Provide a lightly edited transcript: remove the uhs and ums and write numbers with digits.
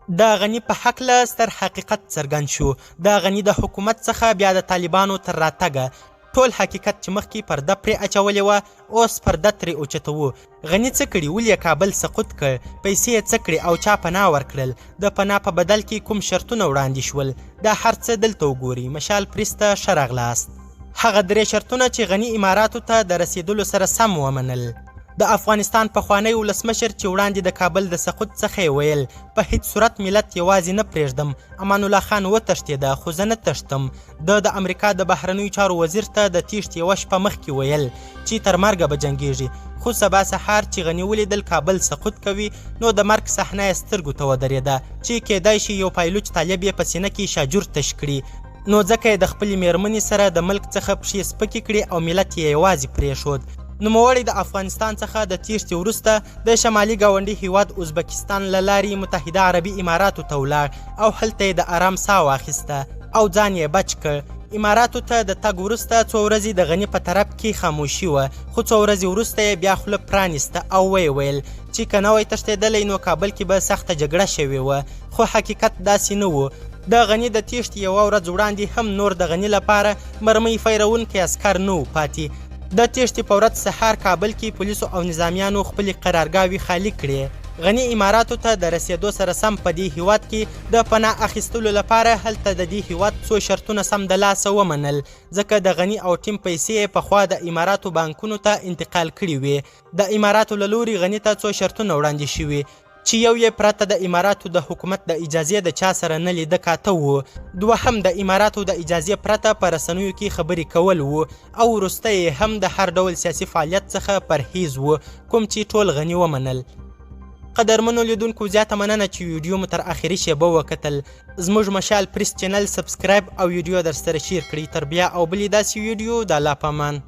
د غني په هکله ستر حقیقت څرګند شو. د غني د حکومت څخه بیا د طالبانو تر راتګه ټول حقیقت چې مخکې پرده پرې اچولې وه اوس پرده ترې اوچتوو. غني څه کړي؟ ولې یې کابل سقوط کړ؟ پیسې یې څه کړې او چا پناه ورکړل؟ د پناه په بدل کې کوم شرطونه وړاندې شول؟ دا هر څه دلته وګورئ. مشال پریس ته ښه راغلاست. هغه درې شرطونه چې غني اماراتو ته د رسیدلو سره سم ومنل. د افغانستان پخوانی ولسمشر چې وړاندې د کابل د سقوط څخه یې ویل په هیڅ صورت ملت یوازې نه پرېږدم. امان الله خان وتښتېده خو زه نه تښتم. د امریکا د بهرنیو چارو وزیر ته د تیښتې یوه شپه مخکې ویل چې تر مرګه به جنګېږي. خو سبا سهار چې غني ولیدل کابل سقوط کوي نو د مرګ صحنه یې سترګو ته ودرېده چې کیدای شي یو پایلوچ طالب یې په سینه کې شاجور تش کړي. نو ځکه یې د خپلې میرمنې سره د ملک څخه پښې سپکې کړې او ملت یې یوازې پرېښود. نوموړی د افغانستان څخه د تیښتې وروسته د شمالي ګاونډي هیواد ازبکستان له لارې متحده عربي اماراتو ته ولاړ او هلته یې د آرام ساه واخیسته او ځان یې بچ کړ. اماراتو ته د تګ وروسته څو ورځې د غني په طرف کې خاموشي وه خو څو ورځې وروسته یې بیا خوله پرانیسته او ویې ویل چې که نه وی تښتېدلی نو کابل کې به سخته جګړه شوې وه. خو حقیقت داسې نه و. د غني د تیښتې یوه ورځ وړاندې هم نور د غني لپاره مرمۍ فیرونکي عسکر نه و پاتې. د تیښتې په ورځ سهار کابل کې پولیسو او نظامیانو خپلې قرارګاوې خالي کړې. غني اماراتو ته د رسېدو سره سم په دې هیواد کې د پناه اخیستلو لپاره هلته د دې هیواد څو شرطونه سم د لاسه ومنل ځکه د غني او ټیم پیسې یې پخوا د اماراتو بانکونو ته انتقال کړي وې. د اماراتو له لوري غني ته څو شرطونه وړاندې شوي چې یو یې پرته د اماراتو د حکومت د اجازې د چا سره نه لیده کاته و. دوهم د اماراتو د اجازې پرته په رسنیو کې خبرې کول و او وروسته هم د هر ډول سیاسي فعالیت څخه پرهیز و کوم چې ټول غني ومنل. قدرمنو لیدونکو زیاته مننه چې ویډیو مو تر اخري شیبه وکتل. زموږ مشال پریس چینل سبسکرایب او ویډیو در سره شیر کړئ. تر بیا او بلې داسې ویډیو د الله په امان.